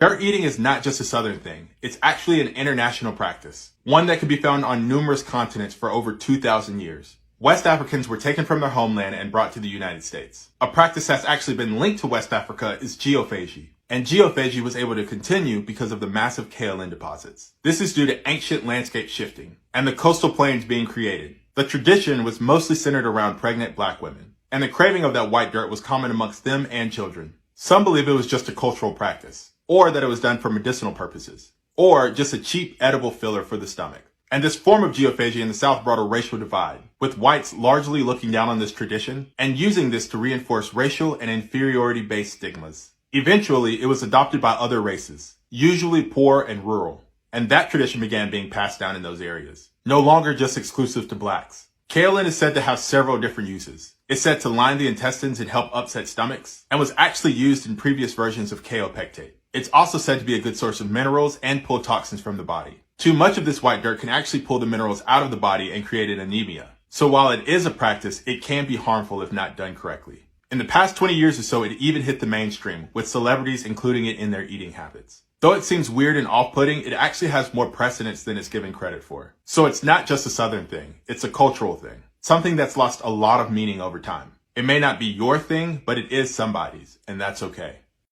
Dirt eating is not just a Southern thing. It's actually an international practice, one that can be found on numerous continents for over 2,000 years. West Africans were taken from their homeland and brought to the United States. A practice that's actually been linked to West Africa is geophagy. And geophagy was able to continue because of the massive kaolin deposits. This is due to ancient landscape shifting and the coastal plains being created. The tradition was mostly centered around pregnant black women, and the craving of that white dirt was common amongst them and children. Some believe it was just a cultural practice, or that it was done for medicinal purposes, or just a cheap edible filler for the stomach. And this form of geophagy in the South brought a racial divide, with whites largely looking down on this tradition and using this to reinforce racial and inferiority-based stigmas. Eventually, it was adopted by other races, usually poor and rural, and that tradition began being passed down in those areas, no longer just exclusive to blacks. Kaolin is said to have several different uses. It's said to line the intestines and help upset stomachs, and was actually used in previous versions of kaopectate. It's also said to be a good source of minerals and pull toxins from the body. Too much of this white dirt can actually pull the minerals out of the body and create an anemia. So while it is a practice, it can be harmful if not done correctly. In the past 20 years or so, it even hit the mainstream, with celebrities including it in their eating habits. Though it seems weird and off-putting, it actually has more precedence than it's given credit for. So it's not just a Southern thing, it's a cultural thing. Something that's lost a lot of meaning over time. It may not be your thing, but it is somebody's, and that's okay.